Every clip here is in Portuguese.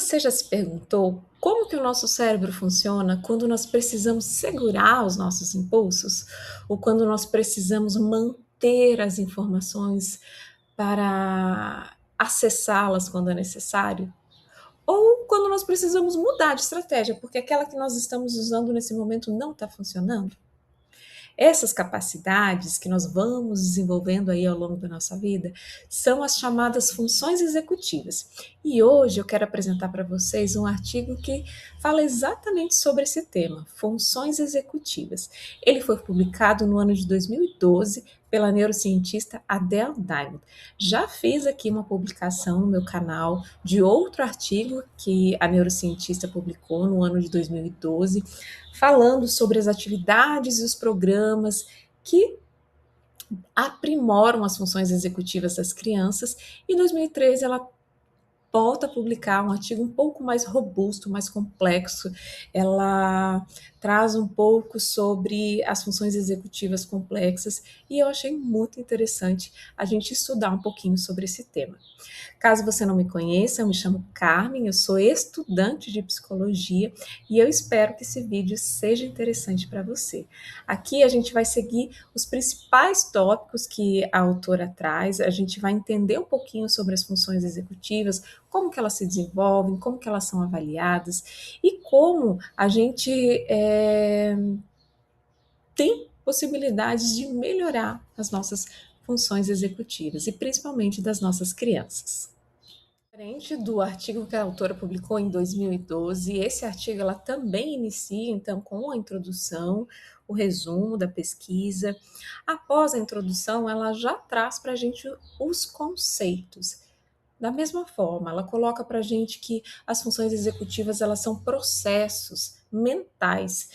Você já se perguntou como que o nosso cérebro funciona quando nós precisamos segurar os nossos impulsos? Ou quando nós precisamos manter as informações para acessá-las quando é necessário? Ou quando nós precisamos mudar de estratégia, porque aquela que nós estamos usando nesse momento não está funcionando? Essas capacidades que nós vamos desenvolvendo aí ao longo da nossa vida são as chamadas funções executivas. E hoje eu quero apresentar para vocês um artigo que fala exatamente sobre esse tema, funções executivas. Ele foi publicado no ano de 2012 pela neurocientista Adele Diamond. Já fiz aqui uma publicação no meu canal de outro artigo que a neurocientista publicou no ano de 2012, falando sobre as atividades e os programas que aprimoram as funções executivas das crianças. Em 2013, ela volta a publicar um artigo um pouco mais robusto, mais complexo. Ela traz um pouco sobre as funções executivas complexas e eu achei muito interessante a gente estudar um pouquinho sobre esse tema. Caso você não me conheça, eu me chamo Carmen, eu sou estudante de psicologia e eu espero que esse vídeo seja interessante para você. Aqui a gente vai seguir os principais tópicos que a autora traz, a gente vai entender um pouquinho sobre as funções executivas, como que elas se desenvolvem, como que elas são avaliadas e como a gente tem possibilidades de melhorar as nossas funções executivas e principalmente das nossas crianças. Diferente do artigo que a autora publicou em 2012, esse artigo ela também inicia então com a introdução, o resumo da pesquisa. Após a introdução, ela já traz para a gente os conceitos. Da mesma forma, ela coloca para a gente que as funções executivas elas são processos mentais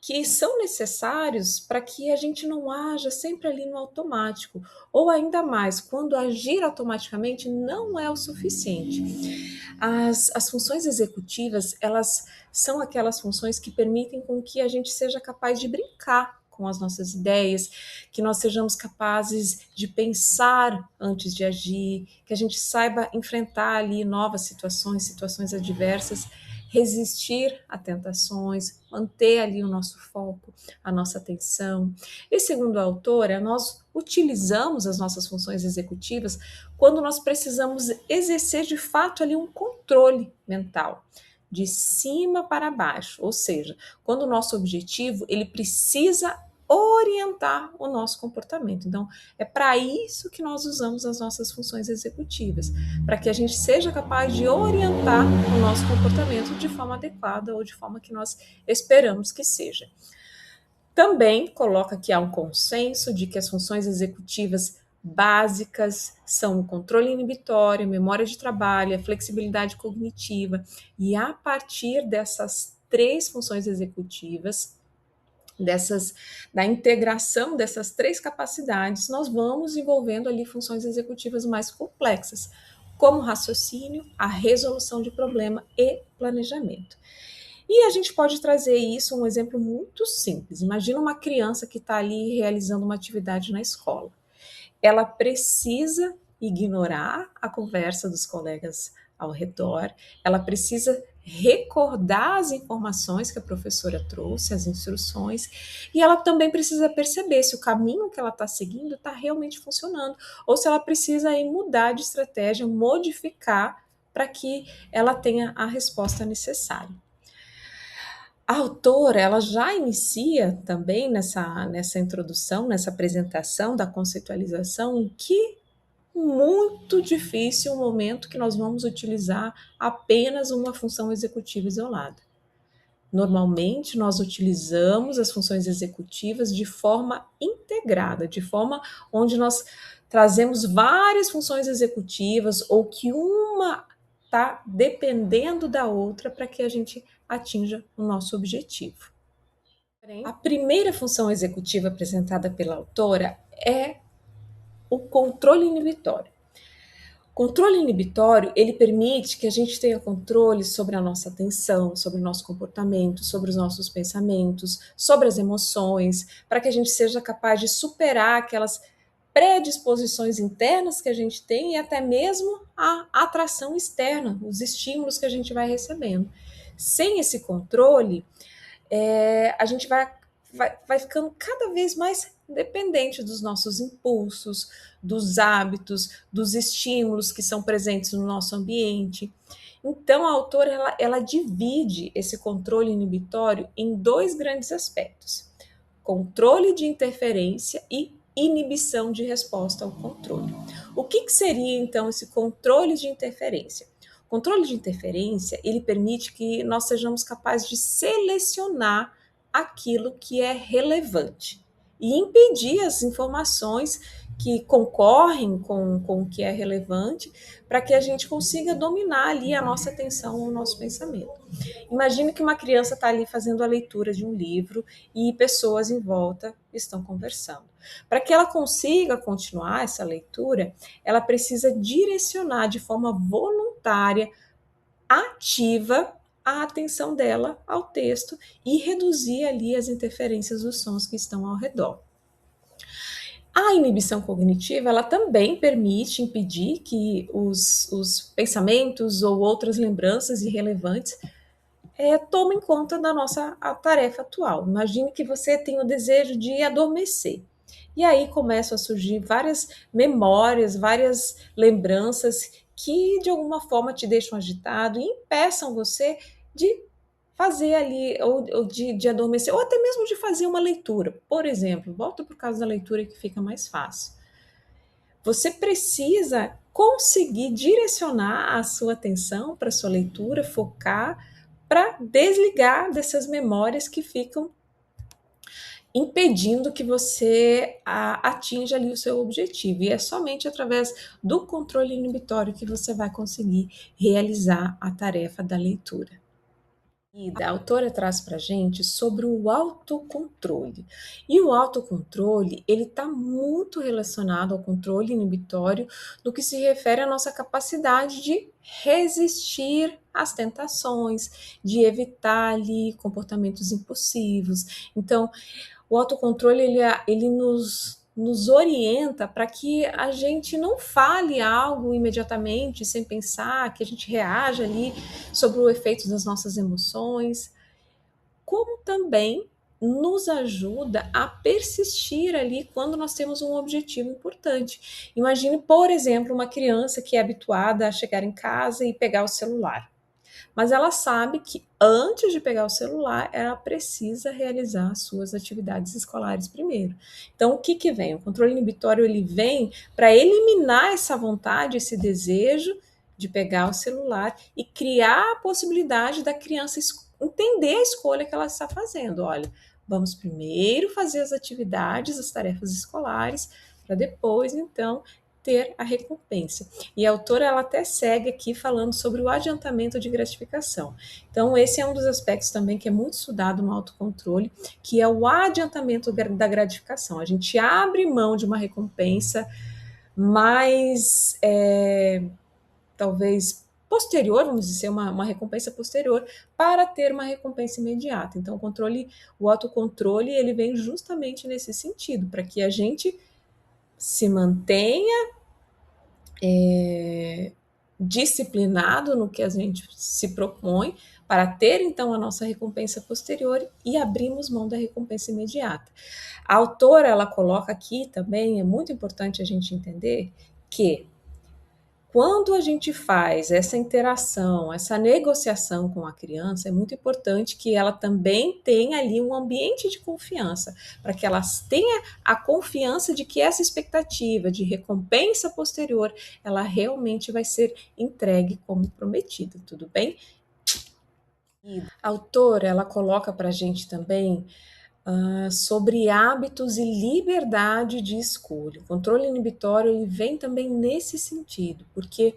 que são necessários para que a gente não haja sempre ali no automático, ou ainda mais, quando agir automaticamente não é o suficiente. As funções executivas, elas são aquelas funções que permitem com que a gente seja capaz de brincar com as nossas ideias, que nós sejamos capazes de pensar antes de agir, que a gente saiba enfrentar ali novas situações, situações adversas, resistir a tentações, manter ali o nosso foco, a nossa atenção. E segundo a autora, nós utilizamos as nossas funções executivas quando nós precisamos exercer de fato ali um controle mental, de cima para baixo, ou seja, quando o nosso objetivo ele precisa orientar o nosso comportamento. Então, é para isso que nós usamos as nossas funções executivas, para que a gente seja capaz de orientar o nosso comportamento de forma adequada ou de forma que nós esperamos que seja. Também coloca que há um consenso de que as funções executivas básicas são o controle inibitório, memória de trabalho, a flexibilidade cognitiva, e a partir dessas três funções executivas, da integração dessas três capacidades, nós vamos desenvolvendo ali funções executivas mais complexas, como raciocínio, a resolução de problema e planejamento. E a gente pode trazer isso um exemplo muito simples. Imagina uma criança que está ali realizando uma atividade na escola. Ela precisa ignorar a conversa dos colegas ao redor, ela precisa recordar as informações que a professora trouxe, as instruções, e ela também precisa perceber se o caminho que ela está seguindo está realmente funcionando, ou se ela precisa aí mudar de estratégia, modificar para que ela tenha a resposta necessária. A autora, ela já inicia também nessa introdução, nessa apresentação da conceitualização, que muito difícil o momento que nós vamos utilizar apenas uma função executiva isolada. Normalmente, nós utilizamos as funções executivas de forma integrada, de forma onde nós trazemos várias funções executivas ou que uma está dependendo da outra para que a gente atinja o nosso objetivo. A primeira função executiva apresentada pela autora é o controle inibitório. O controle inibitório, ele permite que a gente tenha controle sobre a nossa atenção, sobre o nosso comportamento, sobre os nossos pensamentos, sobre as emoções, para que a gente seja capaz de superar aquelas predisposições internas que a gente tem e até mesmo a atração externa, os estímulos que a gente vai recebendo. Sem esse controle, a gente vai ficando cada vez mais dependente dos nossos impulsos, dos hábitos, dos estímulos que são presentes no nosso ambiente. Então, a autora ela divide esse controle inibitório em dois grandes aspectos: controle de interferência e inibição de resposta ao controle. O que seria, então, esse controle de interferência? O controle de interferência, ele permite que nós sejamos capazes de selecionar aquilo que é relevante e impedir as informações que concorrem com o que é relevante, para que a gente consiga dominar ali a nossa atenção, o nosso pensamento. Imagine que uma criança está ali fazendo a leitura de um livro e pessoas em volta estão conversando. Para que ela consiga continuar essa leitura, ela precisa direcionar de forma voluntária, ativa, a atenção dela ao texto e reduzir ali as interferências dos sons que estão ao redor. A inibição cognitiva, ela também permite impedir que os pensamentos ou outras lembranças irrelevantes tomem conta da nossa tarefa atual. Imagine que você tem o desejo de adormecer. E aí começam a surgir várias memórias, várias lembranças que de alguma forma te deixam agitado e impeçam você de fazer ali, ou de adormecer, ou até mesmo de fazer uma leitura. Por exemplo, volta para o caso da leitura que fica mais fácil. Você precisa conseguir direcionar a sua atenção para a sua leitura, focar, para desligar dessas memórias que ficam impedindo que você atinja ali o seu objetivo. E é somente através do controle inibitório que você vai conseguir realizar a tarefa da leitura. E a autora traz para a gente sobre o autocontrole. E o autocontrole, ele está muito relacionado ao controle inibitório no que se refere à nossa capacidade de resistir às tentações, de evitar ali comportamentos impulsivos. Então, o autocontrole, ele nos orienta para que a gente não fale algo imediatamente, sem pensar, que a gente reaja ali sobre o efeito das nossas emoções, como também nos ajuda a persistir ali quando nós temos um objetivo importante. Imagine, por exemplo, uma criança que é habituada a chegar em casa e pegar o celular. Mas ela sabe que antes de pegar o celular, ela precisa realizar as suas atividades escolares primeiro. Então, o que vem? O controle inibitório, ele vem para eliminar essa vontade, esse desejo de pegar o celular e criar a possibilidade da criança entender a escolha que ela está fazendo. Olha, vamos primeiro fazer as atividades, as tarefas escolares, para depois, então, ter a recompensa. E a autora, ela até segue aqui falando sobre o adiantamento de gratificação. Então, esse é um dos aspectos também que é muito estudado no autocontrole, que é o adiantamento da gratificação. A gente abre mão de uma recompensa mais, talvez, posterior, vamos dizer, uma recompensa posterior, para ter uma recompensa imediata. Então, o autocontrole, ele vem justamente nesse sentido, para que a gente se mantenha disciplinado no que a gente se propõe para ter então a nossa recompensa posterior e abrimos mão da recompensa imediata. A autora, ela coloca aqui também, é muito importante a gente entender que quando a gente faz essa interação, essa negociação com a criança, é muito importante que ela também tenha ali um ambiente de confiança, para que ela tenha a confiança de que essa expectativa de recompensa posterior, ela realmente vai ser entregue como prometida, tudo bem? E a autora, ela coloca para a gente também sobre hábitos e liberdade de escolha. O controle inibitório, ele vem também nesse sentido, porque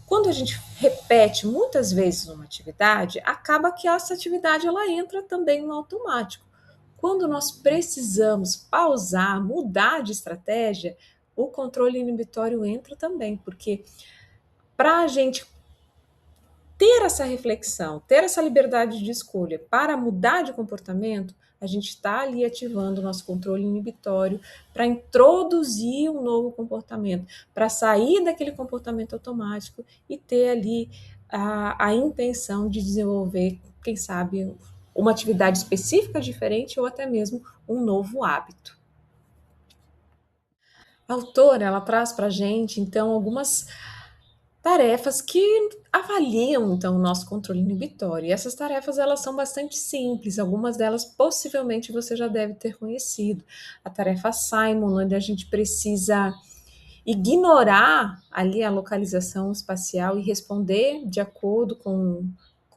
quando a gente repete muitas vezes uma atividade, acaba que essa atividade ela entra também no automático. Quando nós precisamos pausar, mudar de estratégia, o controle inibitório entra também, porque para a gente ter essa reflexão, ter essa liberdade de escolha para mudar de comportamento, a gente está ali ativando o nosso controle inibitório para introduzir um novo comportamento, para sair daquele comportamento automático e ter ali a intenção de desenvolver, quem sabe, uma atividade específica diferente ou até mesmo um novo hábito. A autora, ela traz para a gente, então, algumas tarefas que avaliam, então, o nosso controle inibitório. E essas tarefas, elas são bastante simples, algumas delas possivelmente você já deve ter conhecido. A tarefa Simon, onde a gente precisa ignorar ali a localização espacial e responder de acordo com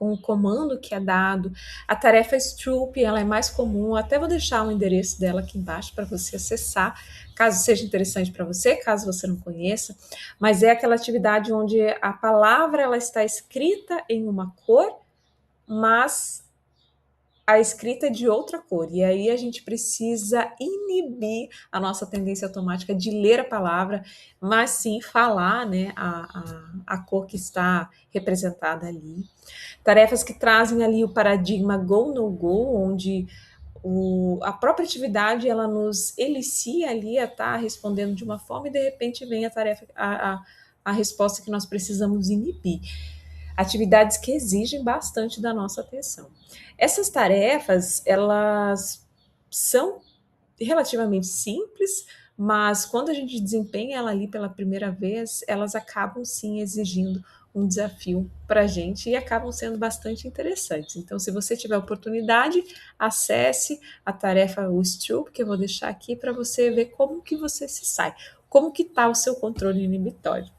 o comando que é dado. A tarefa Stroop, ela é mais comum, até vou deixar o endereço dela aqui embaixo para você acessar, caso seja interessante para você, caso você não conheça, mas é aquela atividade onde a palavra ela está escrita em uma cor, mas a escrita é de outra cor, e aí a gente precisa inibir a nossa tendência automática de ler a palavra, mas sim falar, né, a cor que está representada ali. Tarefas que trazem ali o paradigma go, no go, onde a própria atividade ela nos elicia ali a estar respondendo de uma forma e de repente vem a tarefa, a resposta que nós precisamos inibir. Atividades que exigem bastante da nossa atenção. Essas tarefas, elas são relativamente simples, mas quando a gente desempenha ela ali pela primeira vez, elas acabam sim exigindo um desafio para a gente e acabam sendo bastante interessantes. Então, se você tiver oportunidade, acesse a tarefa o Stroop, que eu vou deixar aqui para você ver como que você se sai, como que está o seu controle inibitório.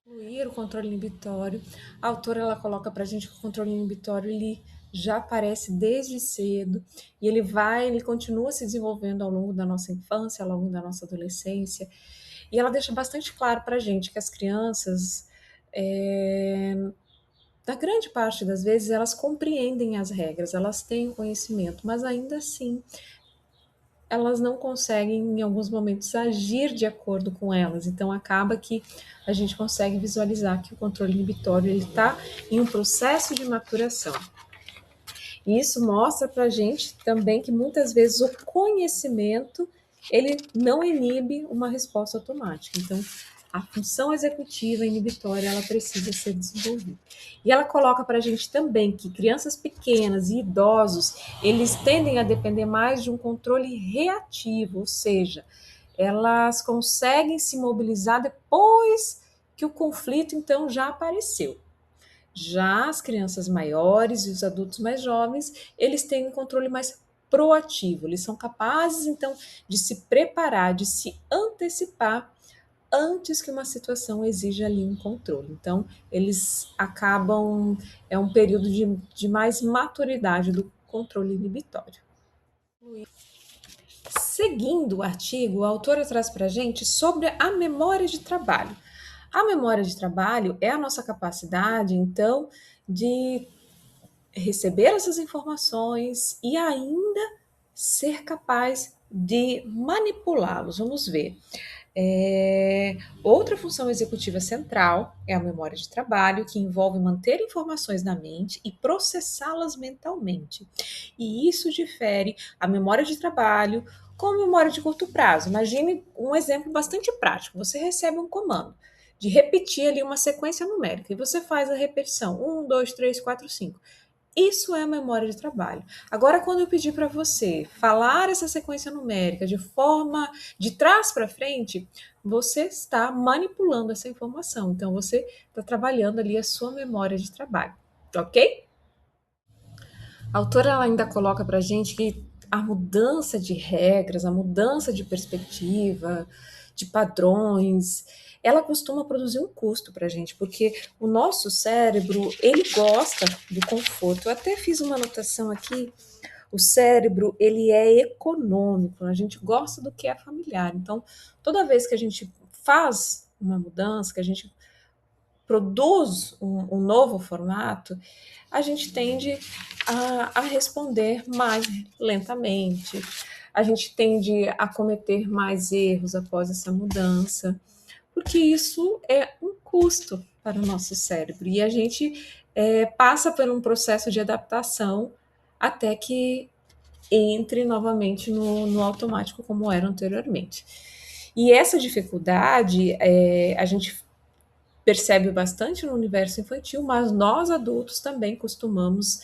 Incluir o controle inibitório. A autora ela coloca para a gente que o controle inibitório ele já aparece desde cedo e ele continua se desenvolvendo ao longo da nossa infância, ao longo da nossa adolescência. E ela deixa bastante claro para a gente que as crianças, na grande parte das vezes, elas compreendem as regras, elas têm o conhecimento, mas ainda assim elas não conseguem, em alguns momentos, agir de acordo com elas. Então, acaba que a gente consegue visualizar que o controle inibitório está em um processo de maturação. E isso mostra para a gente também que muitas vezes o conhecimento ele não inibe uma resposta automática. Então, a função executiva inibitória ela precisa ser desenvolvida. E ela coloca para a gente também que crianças pequenas e idosos eles tendem a depender mais de um controle reativo, ou seja, elas conseguem se mobilizar depois que o conflito então já apareceu. Já as crianças maiores e os adultos mais jovens, eles têm um controle mais proativo, eles são capazes então de se preparar, de se antecipar antes que uma situação exija ali um controle. Então, eles acabam, é um período de mais maturidade do controle inibitório. Seguindo o artigo, a autora traz para a gente sobre a memória de trabalho. A memória de trabalho é a nossa capacidade, então, de receber essas informações e ainda ser capaz de manipulá-los. Vamos ver. Outra função executiva central é a memória de trabalho, que envolve manter informações na mente e processá-las mentalmente. E isso difere a memória de trabalho com a memória de curto prazo. Imagine um exemplo bastante prático. Você recebe um comando de repetir ali uma sequência numérica e você faz a repetição 1, 2, 3, 4, 5. Isso é a memória de trabalho. Agora, quando eu pedir para você falar essa sequência numérica de forma de trás para frente, você está manipulando essa informação. Então, você está trabalhando ali a sua memória de trabalho, ok? A autora ela ainda coloca para a gente que a mudança de regras, a mudança de perspectiva, de padrões, ela costuma produzir um custo para a gente, porque o nosso cérebro ele gosta do conforto. Eu até fiz uma anotação aqui. O cérebro ele é econômico, a gente gosta do que é familiar. Então, toda vez que a gente faz uma mudança, que a gente produz um novo formato, a gente tende a responder mais lentamente, a gente tende a cometer mais erros após essa mudança, porque isso é um custo para o nosso cérebro e a gente passa por um processo de adaptação até que entre novamente no automático como era anteriormente. E essa dificuldade a gente percebe bastante no universo infantil, mas nós adultos também costumamos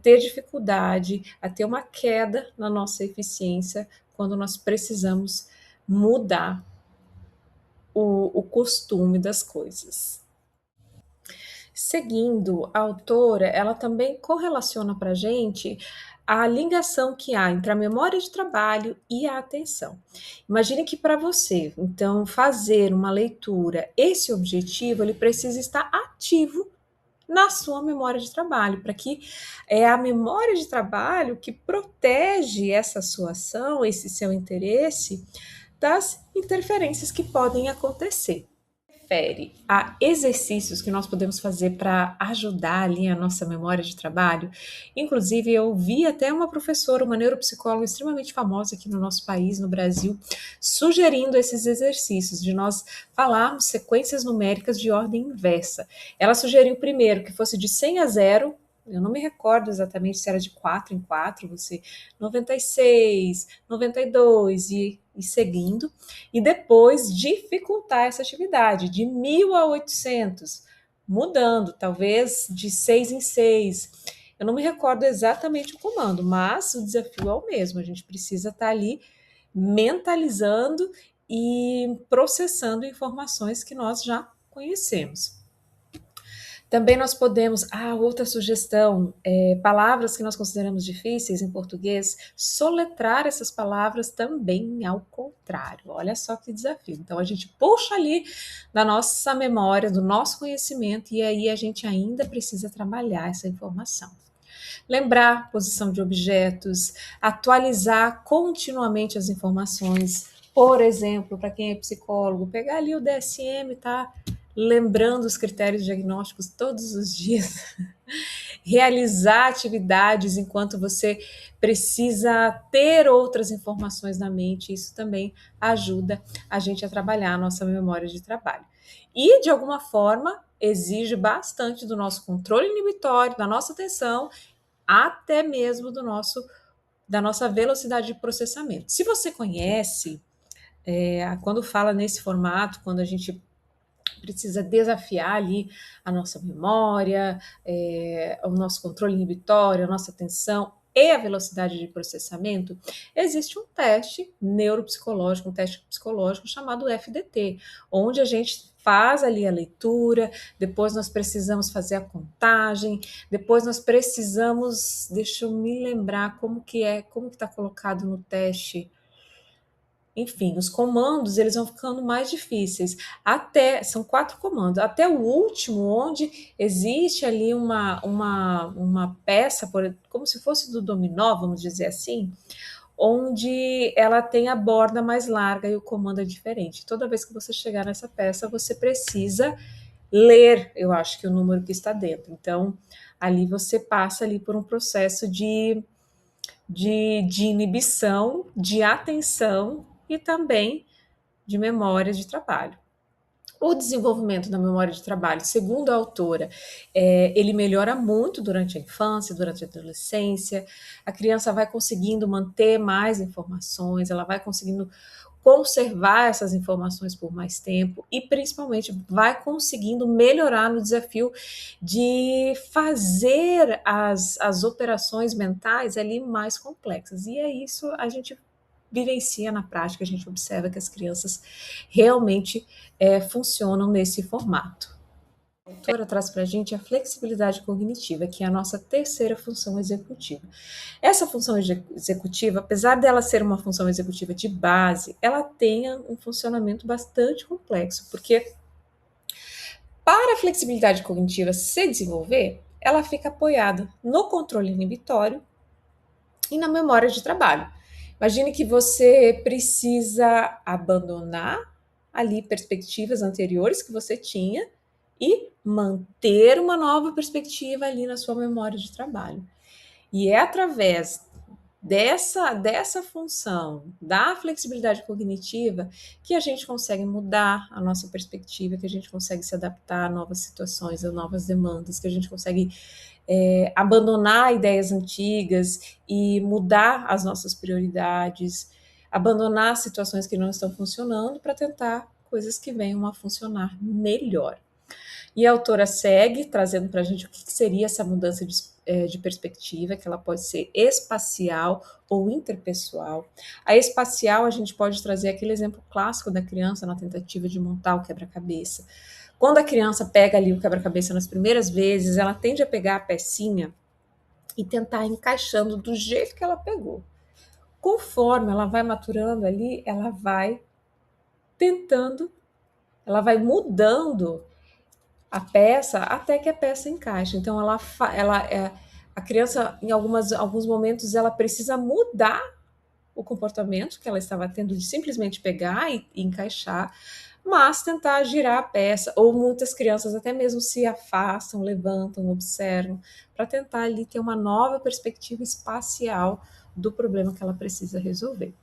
ter dificuldade a ter uma queda na nossa eficiência quando nós precisamos mudar o costume das coisas. Seguindo, a autora, ela também correlaciona para a gente a ligação que há entre a memória de trabalho e a atenção. Imagine que para você, então, fazer uma leitura, esse objetivo, ele precisa estar ativo na sua memória de trabalho, para que é a memória de trabalho que protege essa sua ação, esse seu interesse, das interferências que podem acontecer. Refere a exercícios que nós podemos fazer para ajudar ali a nossa memória de trabalho. Inclusive, eu vi até uma professora, uma neuropsicóloga extremamente famosa aqui no nosso país, no Brasil, sugerindo esses exercícios, de nós falarmos sequências numéricas de ordem inversa. Ela sugeriu primeiro que fosse de 100 a 0, eu não me recordo exatamente se era de 4 em 4, você 96, 92 e seguindo, e depois dificultar essa atividade de 1000 a 800, mudando, talvez de 6 em 6. Eu não me recordo exatamente o comando, mas o desafio é o mesmo, a gente precisa estar ali mentalizando e processando informações que nós já conhecemos. Também nós podemos, outra sugestão, palavras que nós consideramos difíceis em português, soletrar essas palavras também ao contrário. Olha só que desafio. Então a gente puxa ali da nossa memória, do nosso conhecimento, e aí a gente ainda precisa trabalhar essa informação. Lembrar posição de objetos, atualizar continuamente as informações. Por exemplo, para quem é psicólogo, pegar ali o DSM, tá? Lembrando os critérios diagnósticos todos os dias, realizar atividades enquanto você precisa ter outras informações na mente, isso também ajuda a gente a trabalhar a nossa memória de trabalho. E, de alguma forma, exige bastante do nosso controle inibitório, da nossa atenção, até mesmo da nossa velocidade de processamento. Se você conhece, quando fala nesse formato, quando a gente precisa desafiar ali a nossa memória, o nosso controle inibitório, a nossa atenção e a velocidade de processamento, existe um teste neuropsicológico, um teste psicológico chamado FDT, onde a gente faz ali a leitura, depois nós precisamos fazer a contagem, depois nós precisamos, deixa eu me lembrar como que está colocado no teste. Enfim, os comandos eles vão ficando mais difíceis. São 4 comandos, até o último, onde existe ali uma peça, como se fosse do dominó, vamos dizer assim, onde ela tem a borda mais larga e o comando é diferente. Toda vez que você chegar nessa peça, você precisa ler, eu acho que o número que está dentro. Então, ali você passa ali por um processo de inibição, de atenção e também de memória de trabalho. O desenvolvimento da memória de trabalho, segundo a autora, ele melhora muito durante a infância, durante a adolescência. A criança vai conseguindo manter mais informações, ela vai conseguindo conservar essas informações por mais tempo e, principalmente, vai conseguindo melhorar no desafio de fazer as operações mentais ali mais complexas. E é isso a gente vivencia na prática, a gente observa que as crianças realmente funcionam nesse formato. A autora traz para a gente a flexibilidade cognitiva, que é a nossa terceira função executiva. Essa função executiva, apesar dela ser uma função executiva de base, ela tem um funcionamento bastante complexo, porque para a flexibilidade cognitiva se desenvolver, ela fica apoiada no controle inibitório e na memória de trabalho. Imagine que você precisa abandonar ali perspectivas anteriores que você tinha e manter uma nova perspectiva ali na sua memória de trabalho. E é através dessa função da flexibilidade cognitiva que a gente consegue mudar a nossa perspectiva, que a gente consegue se adaptar a novas situações, a novas demandas, que a gente consegue abandonar ideias antigas e mudar as nossas prioridades, abandonar situações que não estão funcionando para tentar coisas que venham a funcionar melhor. E a autora segue trazendo para a gente o que seria essa mudança de perspectiva, que ela pode ser espacial ou interpessoal. A espacial, a gente pode trazer aquele exemplo clássico da criança na tentativa de montar o quebra-cabeça. Quando a criança pega ali o quebra-cabeça nas primeiras vezes, ela tende a pegar a pecinha e tentar encaixando do jeito que ela pegou. Conforme ela vai maturando ali, ela vai tentando, ela vai mudando a peça até que a peça encaixe. Então, a criança, em alguns momentos, ela precisa mudar o comportamento que ela estava tendo de simplesmente pegar e encaixar, mas tentar girar a peça, ou muitas crianças até mesmo se afastam, levantam, observam, para tentar ali ter uma nova perspectiva espacial do problema que ela precisa resolver.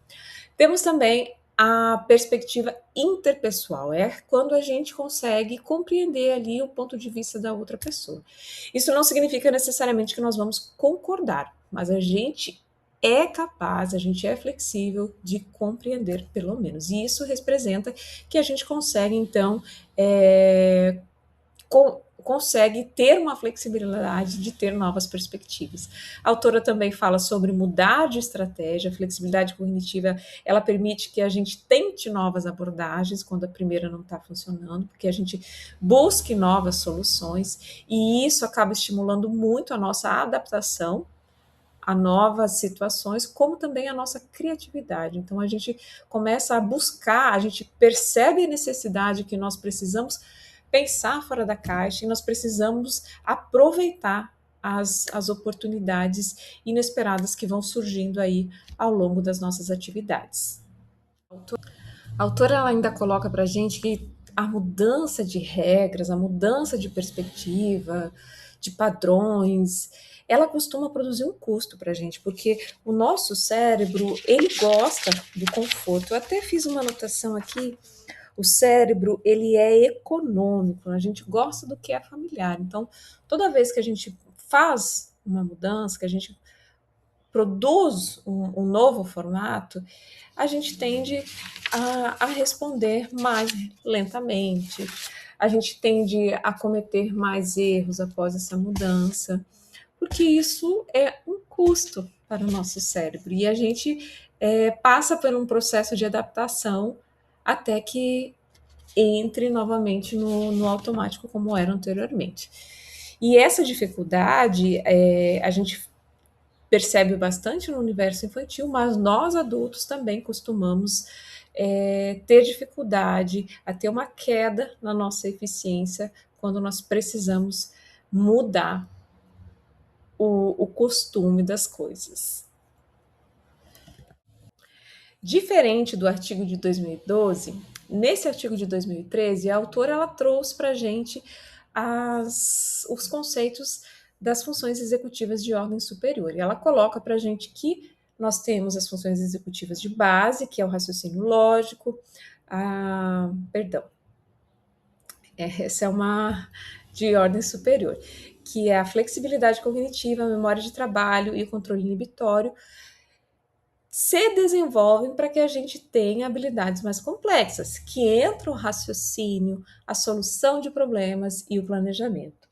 Temos também a perspectiva interpessoal, é quando a gente consegue compreender ali o ponto de vista da outra pessoa. Isso não significa necessariamente que nós vamos concordar, mas a gente é capaz, a gente é flexível de compreender, pelo menos. E isso representa que a gente consegue, então, consegue ter uma flexibilidade de ter novas perspectivas. A autora também fala sobre mudar de estratégia. A flexibilidade cognitiva, ela permite que a gente tente novas abordagens quando a primeira não está funcionando, porque a gente busque novas soluções, e isso acaba estimulando muito a nossa adaptação a novas situações, como também a nossa criatividade. Então, a gente começa a buscar, a gente percebe a necessidade que nós precisamos pensar fora da caixa e nós precisamos aproveitar as oportunidades inesperadas que vão surgindo aí ao longo das nossas atividades. A autora ela ainda coloca para a gente que a mudança de regras, a mudança de perspectiva, de padrões, ela costuma produzir um custo para a gente, porque o nosso cérebro, ele gosta do conforto. Eu até fiz uma anotação aqui, o cérebro, ele é econômico, a gente gosta do que é familiar. Então, toda vez que a gente faz uma mudança, que a gente produz um novo formato, a gente tende a responder mais lentamente, a gente tende a cometer mais erros após essa mudança, porque isso é um custo para o nosso cérebro e a gente passa por um processo de adaptação até que entre novamente no automático como era anteriormente. E essa dificuldade a gente percebe bastante no universo infantil, mas nós adultos também costumamos ter dificuldade, a ter uma queda na nossa eficiência quando nós precisamos mudar o costume das coisas. Diferente do artigo de 2012, nesse artigo de 2013, a autora ela trouxe para a gente os conceitos das funções executivas de ordem superior. E ela coloca para a gente que nós temos as funções executivas de base, que é o raciocínio lógico, essa é uma de ordem superior, que é a flexibilidade cognitiva, a memória de trabalho e o controle inibitório, se desenvolvem para que a gente tenha habilidades mais complexas, que entra o raciocínio, a solução de problemas e o planejamento.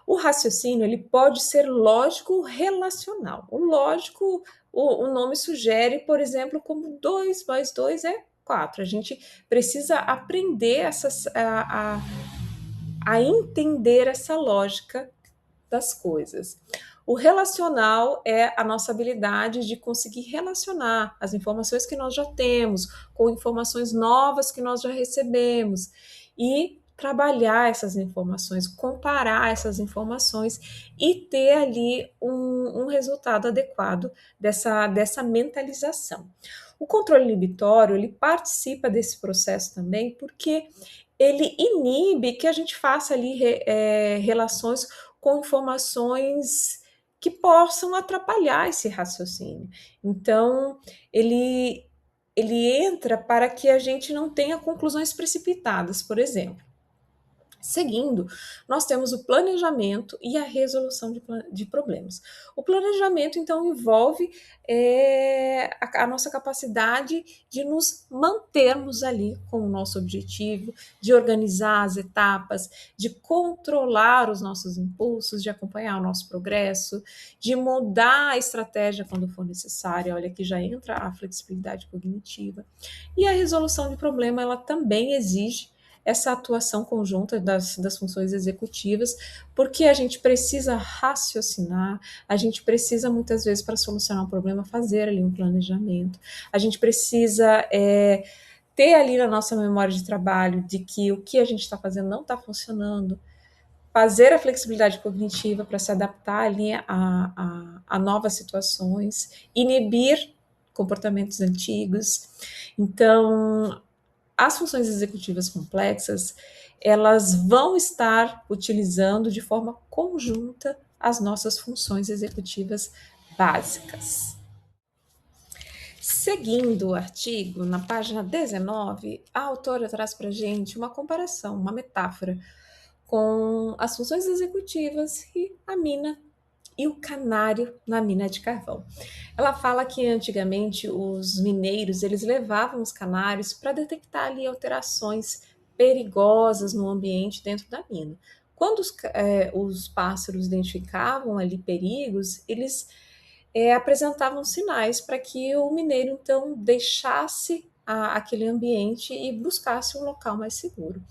O raciocínio ele pode ser lógico relacional. O lógico, o nome sugere, por exemplo, como 2 mais 2 é 4. A gente precisa aprender a entender essa lógica das coisas. O relacional é a nossa habilidade de conseguir relacionar as informações que nós já temos com informações novas que nós já recebemos e trabalhar essas informações, comparar essas informações e ter ali um resultado adequado dessa mentalização. O controle inibitório, ele participa desse processo também porque ele inibe que a gente faça ali relações com informações que possam atrapalhar esse raciocínio. Então, ele entra para que a gente não tenha conclusões precipitadas, por exemplo. Seguindo, nós temos o planejamento e a resolução de problemas. O planejamento, então, envolve a nossa capacidade de nos mantermos ali com o nosso objetivo, de organizar as etapas, de controlar os nossos impulsos, de acompanhar o nosso progresso, de mudar a estratégia quando for necessário. Olha, aqui já entra a flexibilidade cognitiva. E a resolução de problema, ela também exige essa atuação conjunta das funções executivas, porque a gente precisa raciocinar, a gente precisa muitas vezes para solucionar um problema fazer ali um planejamento, a gente precisa ter ali na nossa memória de trabalho de que o que a gente está fazendo não está funcionando, fazer a flexibilidade cognitiva para se adaptar ali a novas situações, inibir comportamentos antigos. Então, as funções executivas complexas, elas vão estar utilizando de forma conjunta as nossas funções executivas básicas. Seguindo o artigo, na página 19, a autora traz para a gente uma comparação, uma metáfora com as funções executivas e a mina e o canário na mina de carvão. Ela fala que antigamente os mineiros eles levavam os canários para detectar ali alterações perigosas no ambiente dentro da mina. Quando os pássaros identificavam ali perigos, eles apresentavam sinais para que o mineiro então deixasse aquele ambiente e buscasse um local mais seguro.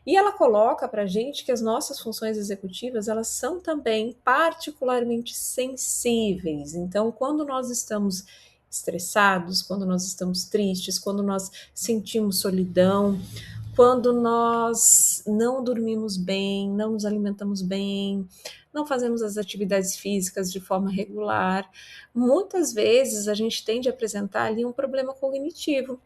E ela coloca para a gente que as nossas funções executivas, elas são também particularmente sensíveis. Então, quando nós estamos estressados, quando nós estamos tristes, quando nós sentimos solidão, quando nós não dormimos bem, não nos alimentamos bem, não fazemos as atividades físicas de forma regular, muitas vezes a gente tende a apresentar ali um problema cognitivo.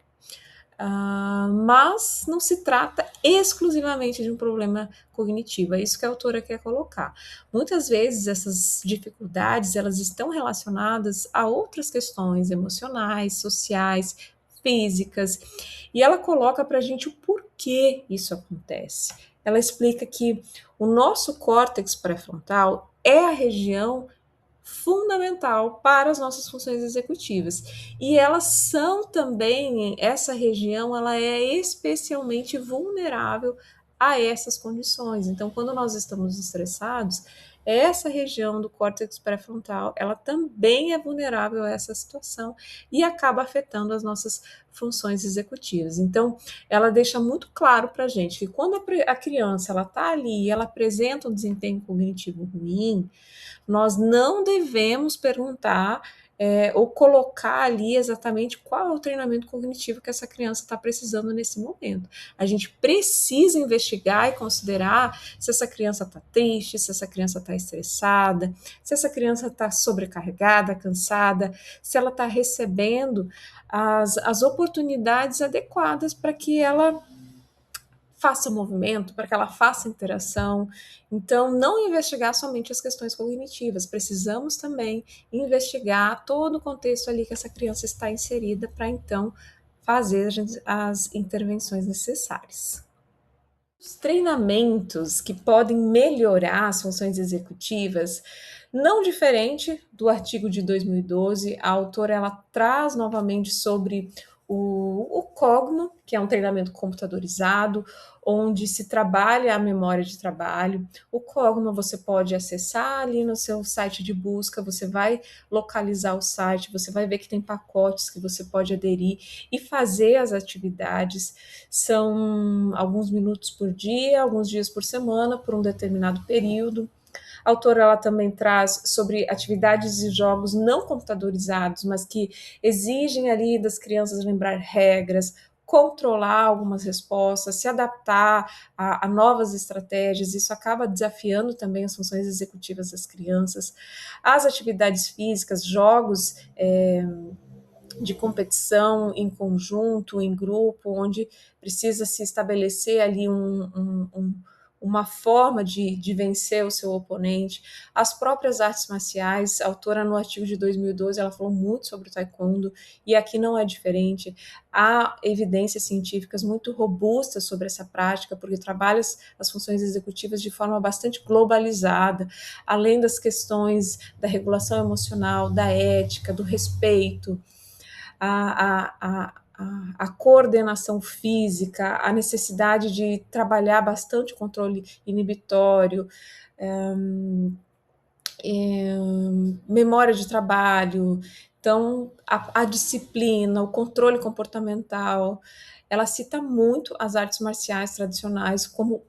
Mas não se trata exclusivamente de um problema cognitivo, é isso que a autora quer colocar. Muitas vezes essas dificuldades elas estão relacionadas a outras questões emocionais, sociais, físicas, e ela coloca para a gente o porquê isso acontece. Ela explica que o nosso córtex pré-frontal é a região fundamental para as nossas funções executivas. E elas são também, essa região, ela é especialmente vulnerável a essas condições. Então, quando nós estamos estressados, essa região do córtex pré-frontal, ela também é vulnerável a essa situação e acaba afetando as nossas funções executivas. Então, ela deixa muito claro para a gente que quando a criança ela está ali e ela apresenta um desempenho cognitivo ruim, nós não devemos perguntar ou colocar ali exatamente qual é o treinamento cognitivo que essa criança está precisando nesse momento. A gente precisa investigar e considerar se essa criança está triste, se essa criança está estressada, se essa criança está sobrecarregada, cansada, se ela está recebendo as oportunidades adequadas para que ela faça movimento, para que ela faça interação. Então, não investigar somente as questões cognitivas, precisamos também investigar todo o contexto ali que essa criança está inserida para então fazer as intervenções necessárias. Os treinamentos que podem melhorar as funções executivas, não diferente do artigo de 2012, a autora ela traz novamente sobre o Cogno, que é um treinamento computadorizado, onde se trabalha a memória de trabalho. O Cogno você pode acessar ali no seu site de busca, você vai localizar o site, você vai ver que tem pacotes que você pode aderir e fazer as atividades. São alguns minutos por dia, alguns dias por semana, por um determinado período. A autora ela também traz sobre atividades e jogos não computadorizados, mas que exigem ali das crianças lembrar regras, controlar algumas respostas, se adaptar a novas estratégias, isso acaba desafiando também as funções executivas das crianças. As atividades físicas, jogos de competição em conjunto, em grupo, onde precisa se estabelecer ali uma forma de vencer o seu oponente. As próprias artes marciais, a autora no artigo de 2012, ela falou muito sobre o taekwondo, e aqui não é diferente. Há evidências científicas muito robustas sobre essa prática, porque trabalha as funções executivas de forma bastante globalizada, além das questões da regulação emocional, da ética, do respeito, a coordenação física, a necessidade de trabalhar bastante o controle inibitório, memória de trabalho, então a disciplina, o controle comportamental. Ela cita muito as artes marciais tradicionais como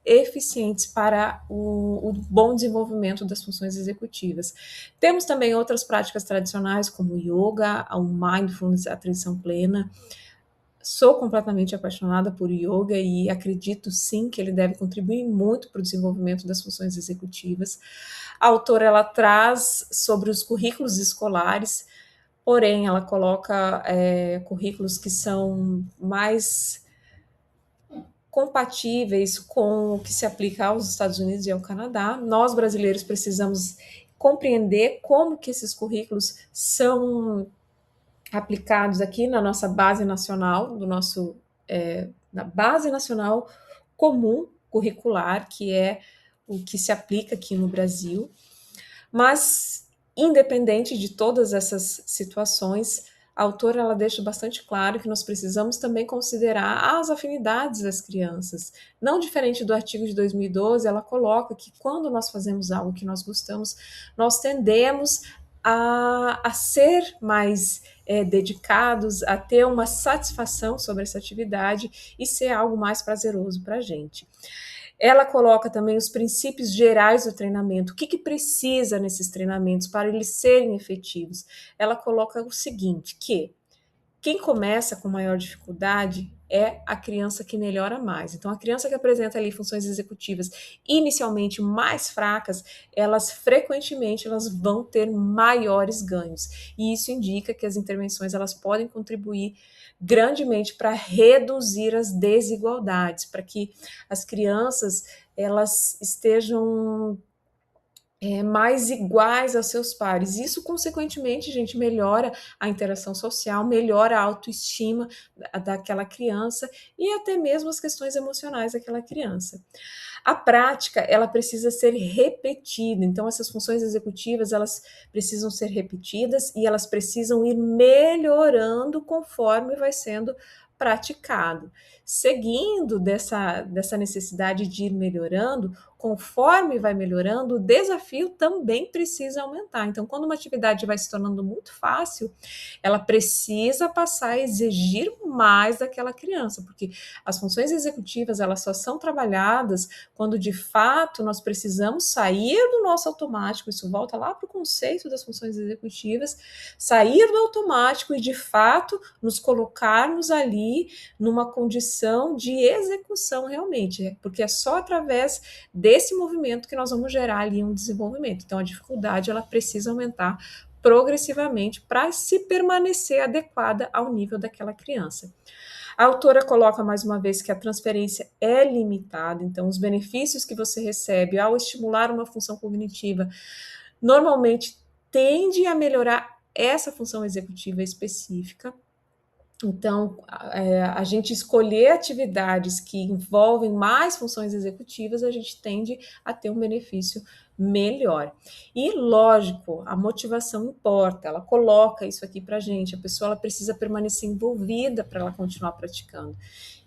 eficientes para o bom desenvolvimento das funções executivas. Temos também outras práticas tradicionais, como o yoga, o mindfulness, a atenção plena. Sou completamente apaixonada por yoga e acredito sim que ele deve contribuir muito para o desenvolvimento das funções executivas. A autora ela traz sobre os currículos escolares, porém ela coloca currículos que são mais compatíveis com o que se aplica aos Estados Unidos e ao Canadá. Nós brasileiros precisamos compreender como que esses currículos são aplicados aqui na nossa base nacional, na base nacional comum curricular, que é o que se aplica aqui no Brasil. Mas, independente de todas essas situações, a autora ela deixa bastante claro que nós precisamos também considerar as afinidades das crianças. Não diferente do artigo de 2012, ela coloca que quando nós fazemos algo que nós gostamos, nós tendemos a ser mais dedicados, a ter uma satisfação sobre essa atividade e ser algo mais prazeroso para a gente. Ela coloca também os princípios gerais do treinamento, o que precisa nesses treinamentos para eles serem efetivos. Ela coloca o seguinte, que quem começa com maior dificuldade é a criança que melhora mais. Então, a criança que apresenta ali funções executivas inicialmente mais fracas, elas frequentemente elas vão ter maiores ganhos. E isso indica que as intervenções elas podem contribuir grandemente para reduzir as desigualdades, para que as crianças elas estejam mais iguais aos seus pares. Isso, consequentemente, gente, melhora a interação social, melhora a autoestima daquela criança e até mesmo as questões emocionais daquela criança. A prática, ela precisa ser repetida, então essas funções executivas, elas precisam ser repetidas e elas precisam ir melhorando conforme vai sendo praticado. Seguindo dessa necessidade de ir melhorando, conforme vai melhorando, o desafio também precisa aumentar. Então, quando uma atividade vai se tornando muito fácil, ela precisa passar a exigir mais daquela criança, porque as funções executivas, elas só são trabalhadas quando, de fato, nós precisamos sair do nosso automático, isso volta lá para o conceito das funções executivas, sair do automático e, de fato, nos colocarmos ali numa condição de execução realmente, porque é só através desse movimento que nós vamos gerar ali um desenvolvimento. Então, a dificuldade ela precisa aumentar progressivamente para se permanecer adequada ao nível daquela criança. A autora coloca mais uma vez que a transferência é limitada, então os benefícios que você recebe ao estimular uma função cognitiva normalmente tende a melhorar essa função executiva específica. Então, a gente escolher atividades que envolvem mais funções executivas, a gente tende a ter um benefício melhor. E, lógico, a motivação importa, ela coloca isso aqui para a gente, a pessoa ela precisa permanecer envolvida para ela continuar praticando.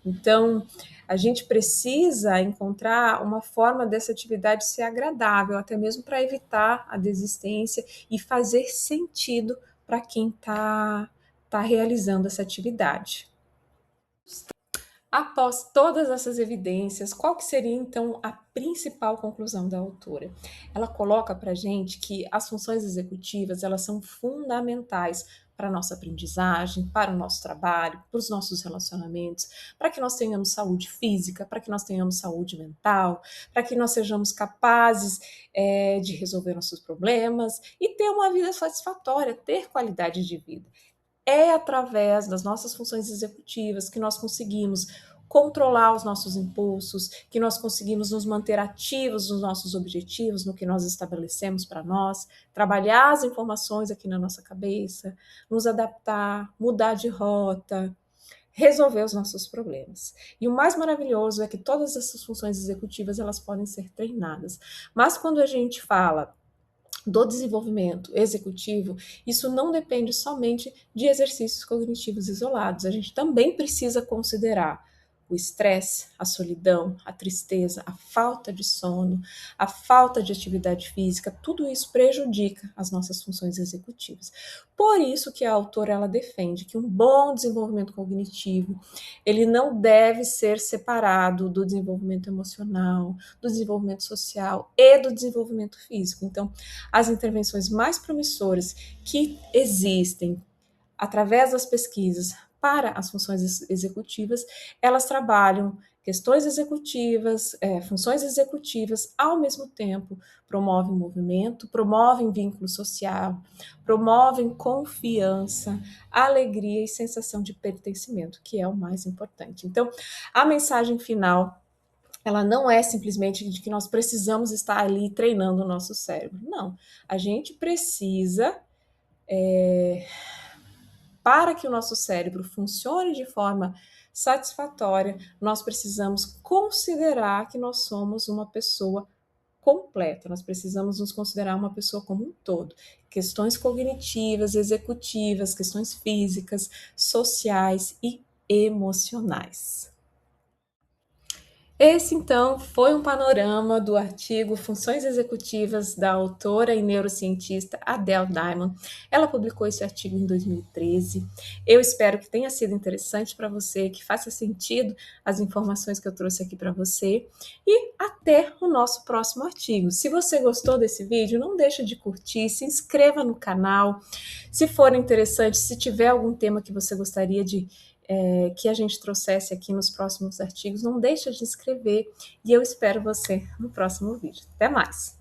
Então, a gente precisa encontrar uma forma dessa atividade ser agradável, até mesmo para evitar a desistência e fazer sentido para quem está realizando essa atividade. Após todas essas evidências, qual que seria então a principal conclusão da autora? Ela coloca para a gente que as funções executivas elas são fundamentais para a nossa aprendizagem, para o nosso trabalho, para os nossos relacionamentos, para que nós tenhamos saúde física, para que nós tenhamos saúde mental, para que nós sejamos capazes de resolver nossos problemas e ter uma vida satisfatória, ter qualidade de vida. É através das nossas funções executivas que nós conseguimos controlar os nossos impulsos, que nós conseguimos nos manter ativos nos nossos objetivos, no que nós estabelecemos para nós, trabalhar as informações aqui na nossa cabeça, nos adaptar, mudar de rota, resolver os nossos problemas. E o mais maravilhoso é que todas essas funções executivas elas podem ser treinadas. Mas quando a gente fala do desenvolvimento executivo, isso não depende somente de exercícios cognitivos isolados. A gente também precisa considerar o estresse, a solidão, a tristeza, a falta de sono, a falta de atividade física, tudo isso prejudica as nossas funções executivas. Por isso que a autora ela defende que um bom desenvolvimento cognitivo, ele não deve ser separado do desenvolvimento emocional, do desenvolvimento social e do desenvolvimento físico. Então, as intervenções mais promissoras que existem através das pesquisas para as funções executivas, elas trabalham questões executivas, funções executivas, ao mesmo tempo promovem movimento, promovem vínculo social, promovem confiança, alegria e sensação de pertencimento, que é o mais importante. Então, a mensagem final ela não é simplesmente de que nós precisamos estar ali treinando o nosso cérebro. Não, a gente precisa, para que o nosso cérebro funcione de forma satisfatória, nós precisamos considerar que nós somos uma pessoa completa, nós precisamos nos considerar uma pessoa como um todo. Questões cognitivas, executivas, questões físicas, sociais e emocionais. Esse, então, foi um panorama do artigo Funções Executivas da autora e neurocientista Adele Diamond. Ela publicou esse artigo em 2013. Eu espero que tenha sido interessante para você, que faça sentido as informações que eu trouxe aqui para você. E até o nosso próximo artigo. Se você gostou desse vídeo, não deixe de curtir, se inscreva no canal. Se for interessante, se tiver algum tema que você gostaria que a gente trouxesse aqui nos próximos artigos, não deixa de inscrever e eu espero você no próximo vídeo. Até mais!